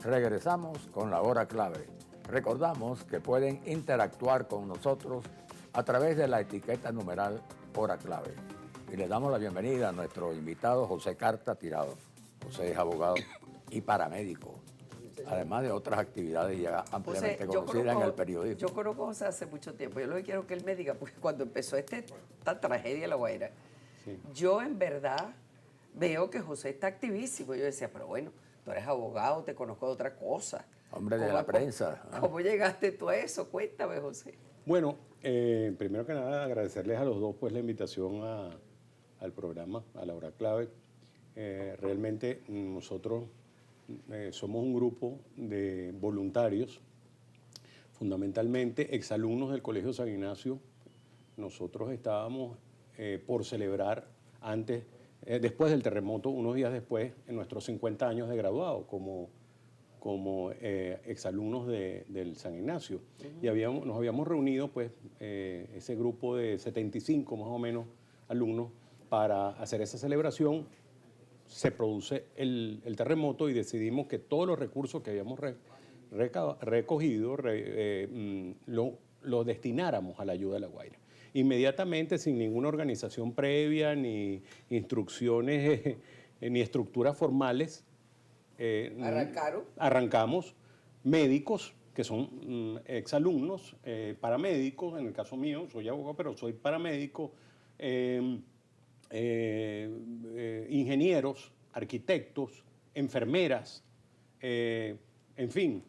Regresamos con la hora clave. Recordamos que pueden interactuar con nosotros a través de la etiqueta numeral hora clave. Y le damos la bienvenida a nuestro invitado José Carta Tirado. José es abogado y paramédico, además de otras actividades ya ampliamente conocidas en el periodismo. Yo conozco a José hace mucho tiempo. Yo lo que quiero es que él me diga, porque cuando empezó esta tragedia de La Guaira, sí, yo en verdad veo que José está activísimo. Yo decía, pero bueno, tú eres abogado, te conozco de otra cosa. Hombre de la prensa. ¿Cómo llegaste tú a eso? Cuéntame, José. Bueno, primero que nada agradecerles a los dos pues la invitación al programa, a la hora clave. Realmente nosotros somos un grupo de voluntarios, fundamentalmente exalumnos del Colegio San Ignacio. Nosotros estábamos por celebrar después del terremoto, unos días después, en nuestros 50 años de graduado como exalumnos del San Ignacio. Y nos habíamos reunido, pues, ese grupo de 75 más o menos alumnos para hacer esa celebración. Se produce el terremoto y decidimos que todos los recursos que habíamos recogido lo destináramos a la ayuda de La Guaira. Inmediatamente, sin ninguna organización previa, ni instrucciones, ni estructuras formales, arrancamos médicos, que son exalumnos, paramédicos, en el caso mío, soy abogado, pero soy paramédico, ingenieros, arquitectos, enfermeras, en fin,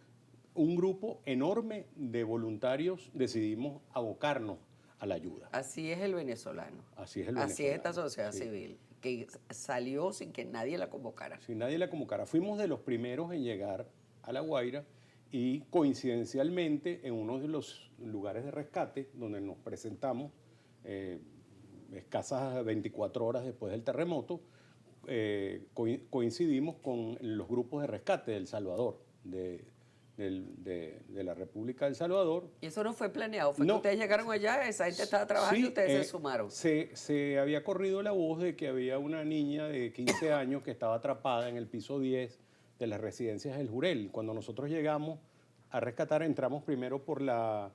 un grupo enorme de voluntarios decidimos abocarnos a la ayuda. Así es el venezolano. Así es el venezolano. Así es esta sociedad sí. civil, que salió sin que nadie la convocara. Sin nadie la convocara. Fuimos de los primeros en llegar a La Guaira y coincidencialmente en uno de los lugares de rescate donde nos presentamos, escasas 24 horas después del terremoto, coincidimos con los grupos de rescate de El Salvador, de la República de El Salvador. ¿Y eso no fue planeado? ¿Fue que ustedes llegaron allá, esa gente estaba trabajando y ustedes se sumaron? Se había corrido la voz de que había una niña de 15 años que estaba atrapada en el piso 10 de las residencias del Jurel. Cuando nosotros llegamos a rescatar, entramos primero por las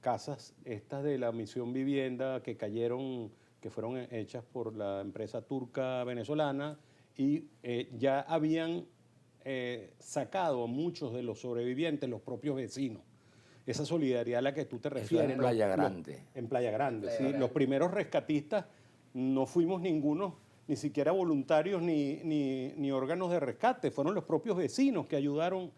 casas estas de la Misión Vivienda que cayeron, que fueron hechas por la empresa turca venezolana y ya habían sacado a muchos de los sobrevivientes, los propios vecinos. Esa solidaridad a la que tú te refieres. En Playa Grande. En Playa Grande, sí. Los primeros rescatistas no fuimos ninguno, ni siquiera voluntarios ni órganos de rescate, fueron los propios vecinos que ayudaron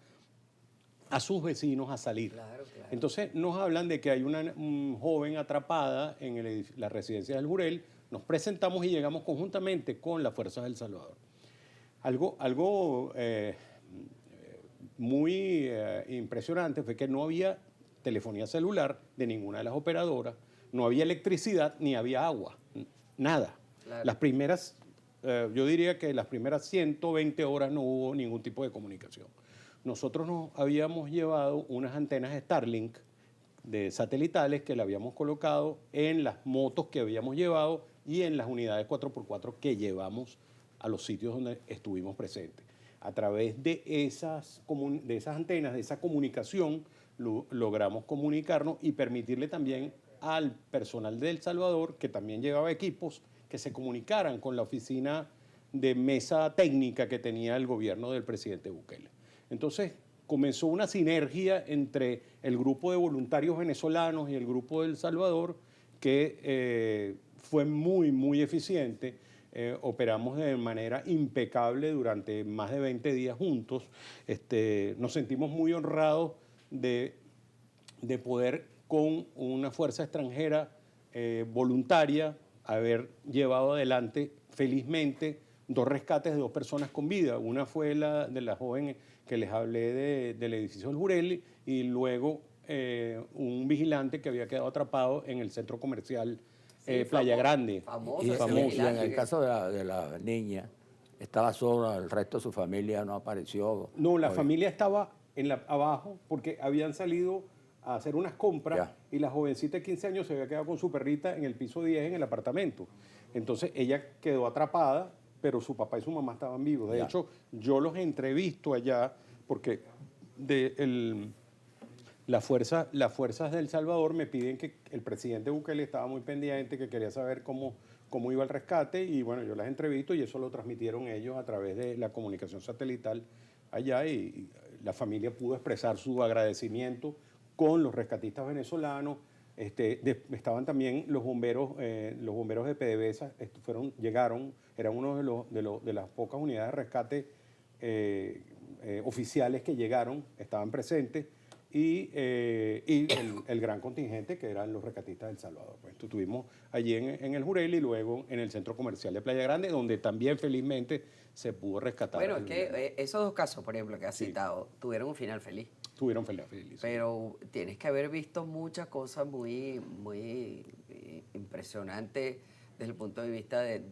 a sus vecinos a salir. Claro. Entonces nos hablan de que hay una joven atrapada en la residencia del Jurel, nos presentamos y llegamos conjuntamente con las fuerzas del Salvador. Algo muy impresionante fue que no había telefonía celular de ninguna de las operadoras, no había electricidad ni había agua, nada. Claro. Las primeras, yo diría que las primeras 120 horas no hubo ningún tipo de comunicación. Nosotros nos habíamos llevado unas antenas Starlink de satelitales que le habíamos colocado en las motos que habíamos llevado y en las unidades 4x4 que llevamos a los sitios donde estuvimos presentes. A través de esas antenas, de esa comunicación, logramos comunicarnos y permitirle también al personal de El Salvador, que también llevaba equipos, que se comunicaran con la oficina de mesa técnica que tenía el gobierno del presidente Bukele. Entonces comenzó una sinergia entre el grupo de voluntarios venezolanos y el grupo de El Salvador que fue muy eficiente. Operamos de manera impecable durante más de 20 días juntos. Nos sentimos muy honrados de poder con una fuerza extranjera voluntaria haber llevado adelante felizmente 2 rescates de 2 personas con vida. Una fue la de la joven que les hablé del edificio del Jurel y luego un vigilante que había quedado atrapado en el centro comercial Playa Grande. Y en el caso de la niña, estaba sola, el resto de su familia no apareció. No, la familia estaba abajo porque habían salido a hacer unas compras y la jovencita de 15 años se había quedado con su perrita en el piso 10 en el apartamento. Entonces ella quedó atrapada, pero su papá y su mamá estaban vivos. De hecho, yo los entrevisto allá porque las fuerzas de El Salvador me piden que el presidente Bukele estaba muy pendiente, que quería saber cómo iba el rescate, y bueno, yo las entrevisto y eso lo transmitieron ellos a través de la comunicación satelital allá, y la familia pudo expresar su agradecimiento con los rescatistas venezolanos. Estaban también los bomberos de PDVSA, llegaron, eran uno de las pocas unidades de rescate oficiales que llegaron, estaban presentes, y el gran contingente que eran los rescatistas de El Salvador. Pues estuvimos allí en el Jurel y luego en el centro comercial de Playa Grande, donde también felizmente se pudo rescatar. Bueno, es que esos dos casos, por ejemplo, que has citado, tuvieron un final feliz. Tuvieron feliz. Pero tienes que haber visto muchas cosas muy, muy impresionantes desde el punto de vista de,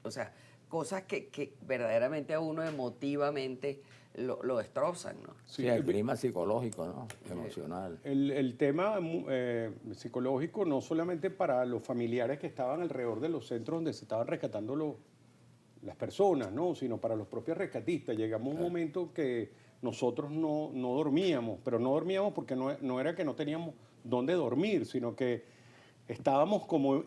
o sea, cosas que verdaderamente a uno emotivamente lo destrozan, ¿no? Sí, el clima psicológico, ¿no? Emocional. El tema psicológico no solamente para los familiares que estaban alrededor de los centros donde se estaban rescatando las personas, ¿no? Sino para los propios rescatistas. Llegamos a un momento que nosotros no dormíamos, pero no dormíamos porque no era que no teníamos dónde dormir, sino que estábamos como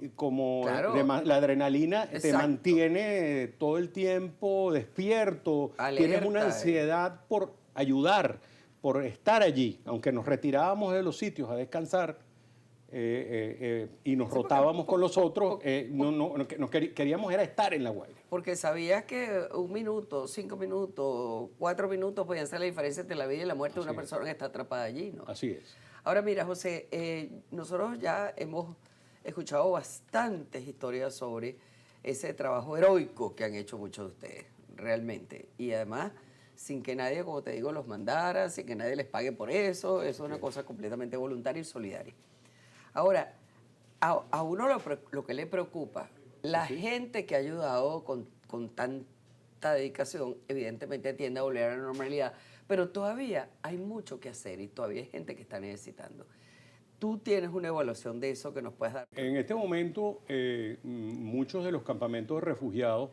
claro. La adrenalina te Exacto. mantiene todo el tiempo despierto, Alerta, tienes una ansiedad por ayudar, por estar allí, aunque nos retirábamos de los sitios a descansar y nos rotábamos con los otros, queríamos era estar en La Guaira. Porque sabías que 1 minuto, 5 minutos, 4 minutos podían ser la diferencia entre la vida y la muerte de una persona que está atrapada allí, ¿no? Así es. Ahora mira, José, nosotros ya hemos escuchado bastantes historias sobre ese trabajo heroico que han hecho muchos de ustedes, realmente. Y además, sin que nadie, como te digo, los mandara, sin que nadie les pague por eso, es una cosa completamente voluntaria y solidaria. Ahora, a uno lo que le preocupa, la gente que ha ayudado con tanta dedicación, evidentemente tiende a volver a la normalidad, pero todavía hay mucho que hacer y todavía hay gente que está necesitando. ¿Tú tienes una evaluación de eso que nos puedes dar? En este momento, muchos de los campamentos de refugiados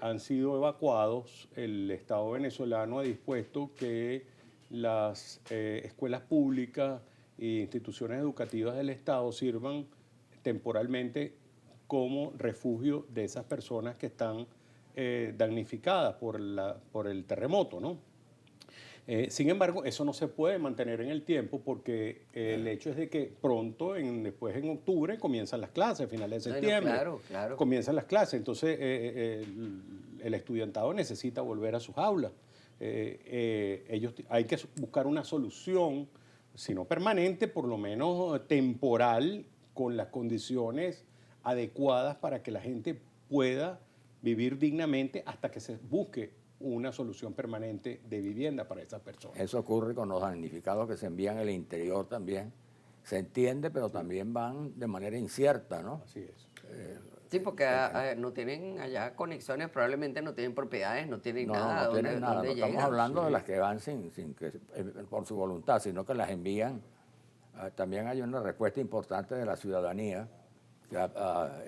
han sido evacuados. El Estado venezolano ha dispuesto que las escuelas públicas e instituciones educativas del Estado sirvan temporalmente como refugio de esas personas que están damnificadas por el terremoto, ¿no? Sin embargo, eso no se puede mantener en el tiempo porque el hecho es de que pronto, después en octubre, comienzan las clases, finales de septiembre. Claro. Comienzan las clases, entonces el estudiantado necesita volver a sus aulas. Hay que buscar una solución, si no permanente, por lo menos temporal, con las condiciones adecuadas para que la gente pueda vivir dignamente hasta que se busque una solución permanente de vivienda para esas personas. Eso ocurre con los damnificados que se envían al interior también. Se entiende, pero también van de manera incierta, ¿no? Así es. Sí, porque no tienen allá conexiones, probablemente no tienen propiedades, no tienen nada. No tienen nada. No estamos llegan? hablando de las que van sin que, por su voluntad, sino que las envían. También hay una respuesta importante de la ciudadanía que,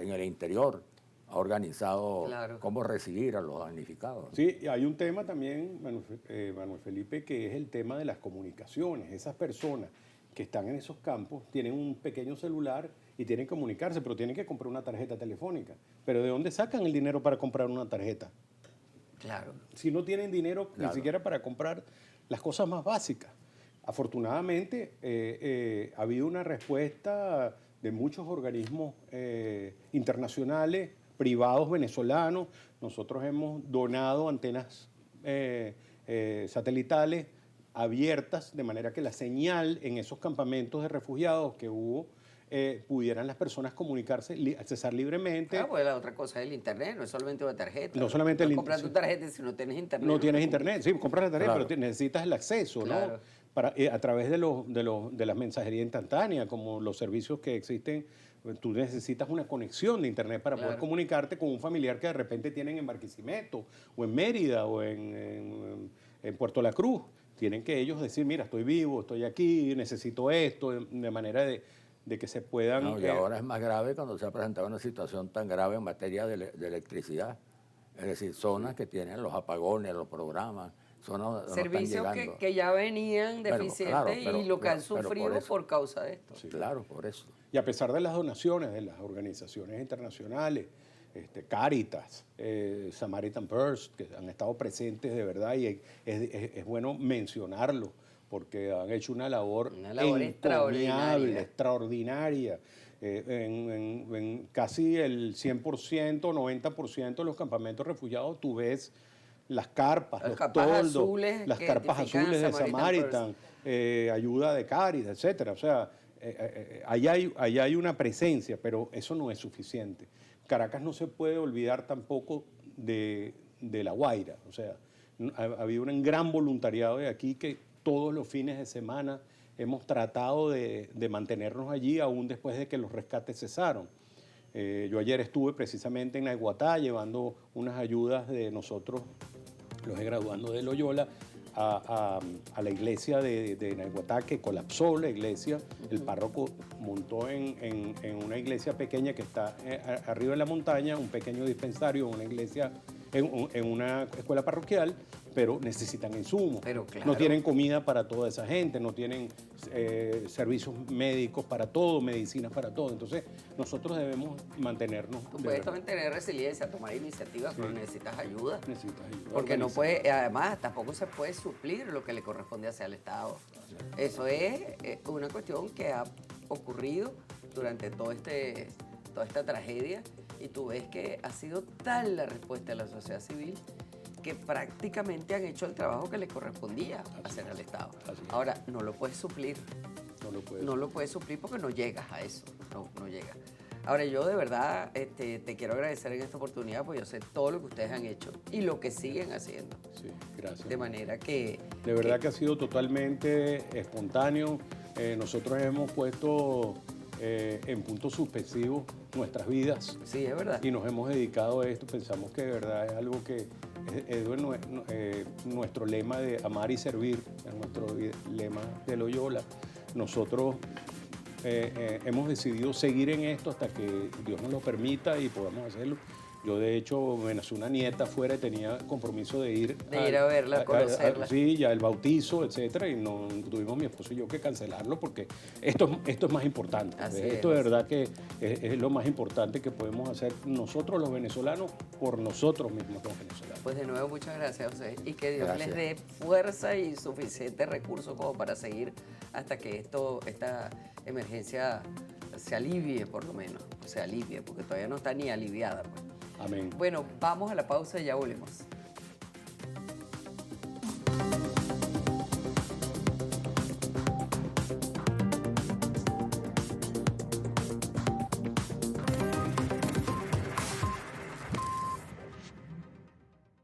en el interior ha organizado cómo recibir a los damnificados. Sí, hay un tema también, Manuel Felipe, que es el tema de las comunicaciones. Esas personas que están en esos campos tienen un pequeño celular y tienen que comunicarse, pero tienen que comprar una tarjeta telefónica. ¿Pero de dónde sacan el dinero para comprar una tarjeta? Claro. Si no tienen dinero ni siquiera para comprar las cosas más básicas. Afortunadamente, ha habido una respuesta de muchos organismos internacionales, privados venezolanos. Nosotros hemos donado antenas satelitales abiertas, de manera que la señal en esos campamentos de refugiados que hubo, pudieran las personas comunicarse, accesar libremente. Claro, pues la otra cosa es el internet, no es solamente una tarjeta. No solamente el comprar tu tarjeta si no tienes internet. No tienes internet, sí, compras la tarjeta, pero necesitas el acceso, ¿no? A través de las mensajerías instantáneas, como los servicios que existen. Tú necesitas una conexión de internet para poder comunicarte con un familiar que de repente tienen en Barquisimeto, o en Mérida, o en Puerto La Cruz. Tienen que ellos decir, mira, estoy vivo, estoy aquí, necesito esto, de manera de que se puedan... No, y ahora es más grave cuando se ha presentado una situación tan grave en materia de electricidad. Es decir, zonas que tienen los apagones, los programas, Eso no están Servicios llegando. que ya venían Bueno, deficientes claro, pero- y lo que han pero por sufrido eso. por causa de esto. Claro, por eso. Y a pesar de las donaciones de las organizaciones internacionales, Cáritas, Samaritan Purse, que han estado presentes de verdad, y es bueno mencionarlo, porque han hecho una labor encomiable, extraordinaria. En casi el 100%, 90% de los campamentos refugiados, tú ves las carpas, los toldos, las carpas azules de Samaritan, ayuda de Cáritas, etcétera. O sea, ahí hay una presencia, pero eso no es suficiente. Caracas no se puede olvidar tampoco de La Guaira. O sea, ha habido un gran voluntariado de aquí que todos los fines de semana hemos tratado de mantenernos allí, aún después de que los rescates cesaron. Yo ayer estuve precisamente en Naiguatá llevando unas ayudas de nosotros, los graduandos de Loyola, a la iglesia de Naiguatá, que colapsó la iglesia. El párroco montó en una iglesia pequeña que está arriba en la montaña, un pequeño dispensario, una iglesia, en una escuela parroquial, pero necesitan insumos. Pero claro. No tienen comida para toda esa gente, no tienen servicios médicos para todo, medicinas para todo. Entonces, nosotros debemos mantenernos. Tú puedes también tener resiliencia, tomar iniciativas, pero necesitas ayuda. Necesitas ayuda. Porque no puede, además, tampoco se puede suplir lo que le corresponde hacer al Estado. Eso es una cuestión que ha ocurrido durante toda esta tragedia, y tú ves que ha sido tal la respuesta de la sociedad civil que prácticamente han hecho el trabajo que le correspondía hacer al Estado. Ahora, no lo puedes suplir. No lo puedes suplir porque no llegas a eso. No llegas. Ahora, yo de verdad te quiero agradecer en esta oportunidad, porque yo sé todo lo que ustedes han hecho y lo que siguen haciendo. Sí, gracias. De manera que... De verdad que ha sido totalmente espontáneo. Nosotros hemos puesto en puntos suspensivos nuestras vidas. Sí, es verdad. Y nos hemos dedicado a esto. Pensamos que de verdad es algo que es nuestro lema de amar y servir, es nuestro lema de Loyola. Nosotros hemos decidido seguir en esto hasta que Dios nos lo permita y podamos hacerlo. Yo, de hecho, me nació una nieta afuera y tenía compromiso de ir a verla, a conocerla. Sí, ya el bautizo, etcétera, y no tuvimos mi esposo y yo que cancelarlo porque esto es más importante. Esto de verdad que es lo más importante que podemos hacer nosotros los venezolanos por nosotros mismos los venezolanos. Pues de nuevo, muchas gracias, José, y que Dios les dé fuerza y suficientes recursos como para seguir hasta que esta emergencia se alivie, por lo menos. Se alivie, porque todavía no está ni aliviada, pues. Amén. Bueno, vamos a la pausa y ya volvemos.